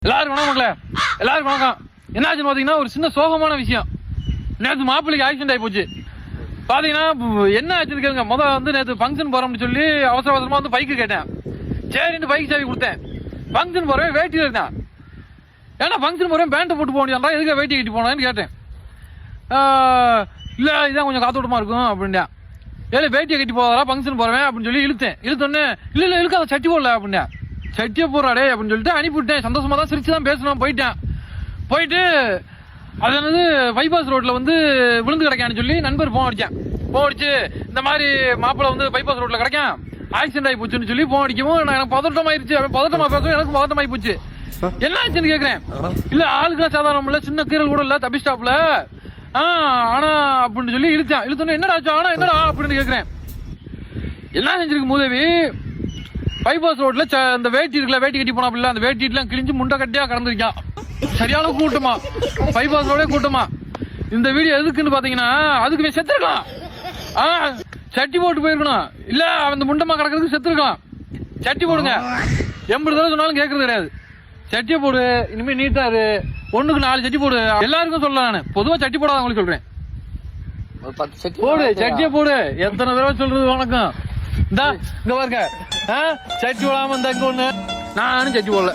எல்லாருக்கும் வணக்கம் மக்களே, எல்லாருக்கும் வணக்கம். என்னாச்சுன்னு பாத்தீங்கன்னா ஒரு சின்ன சோகமான விஷயம். நேற்று மாப்பிள்ளைக்கு ஆக்சிடென்ட் ஆகி போச்சு. பாத்தீங்கன்னா என்ன ஆச்சுன்னு கேளுங்க. வந்து நேற்று ஃபங்க்ஷன் போறோம்னு சொல்லி அவசர அவசரமா வந்து பைக்கு கேட்டேன். சரின்னு பைக் சாவி கொடுத்தேன். ஃபங்க்ஷன் போறேன் வேட்டியில் இருந்தேன். ஏன்னா ஃபங்க்ஷன் போறேன் பேண்ட்டை போட்டு போக முடியாதா, எதுக்கு வேட்டி கட்டி போனான்னு கேட்டேன். இல்ல இதான் கொஞ்சம் காத்தோட்டமா இருக்கும் அப்படின்னா. ஏழை வேட்டியை கட்டி போதாரா ஃபங்க்ஷன் போறேன் அப்படின்னு சொல்லி இழுத்தோன்னே இல்ல இழுக்காத சட்டி போடல அப்படின்னா. சட்டியை போறாடே அப்படின்னு சொல்லிட்டு அனுப்பிவிட்டேன். சந்தோஷமா தான் சிரிச்சு தான் பேசணும். போயிட்டு அது என்னது பைபாஸ் ரோட்ல வந்து விழுந்து கிடைக்கான்னு சொல்லி நண்பர் போன் அடிச்சு இந்த மாதிரி மாப்பிள்ளை வந்து பைபாஸ் ரோட்ல கிடைக்கும் ஆக்சிடென்ட் ஆகி போச்சுன்னு சொல்லி போன் அடிக்கவும் எனக்கு பதட்டமாயிருச்சு. பதட்டமா பேசும் எனக்கு பதட்டமாயி போச்சு. என்ன ஆச்சுன்னு கேக்குறேன். இல்ல ஆளுக்கெல்லாம் சாதாரணம் இல்ல, சின்ன கீரல் கூட இல்ல, தப்பிஸ்டாப்ல ஆனா அப்படின்னு சொல்லி இழுத்தோன்னு என்னடா ஆச்சு ஆனா என்னடா அப்படின்னு கேக்குறேன். என்ன செஞ்சிருக்கு மூதேவி, பைபாஸ் ரோட்ல இந்த வேட்டி இருக்குல்ல, வேட்டி கட்டி போனாப்ல, அந்த வேட்டிலாம் கிழிஞ்சு முண்டை கட்டியா கடந்திருக்கான். சரியான கூட்டமா, பைபாஸ் ரோடே கூட்டமா. இந்த வீடியோ எதுக்குன்னு பாத்தீங்கன்னா அதுக்கு செத்துருக்கலாம். சட்டி போட்டு போயிருக்கணும். இல்ல அந்த முண்டமா கிடக்கிறதுக்கு செத்துருக்கலாம். சட்டி போடுங்க, 80 தடவை சொன்னாலும் கேட்கறது கிடையாது. சட்டியை போடு, இனிமே நீட்டாரு, 1க்கு 4 சட்டி போடு. எல்லாருக்கும் சொல்லலாம், நான் பொதுவா சட்டி போடாத உங்களுக்கு சொல்றேன். போடு சட்டியை போடு. எத்தனை தடவை சொல்றது வணக்கம். இந்தா இங்க பாருங்க, சட்டி போடாம இந்த ஒண்ணு நானும் சட்டி போடல.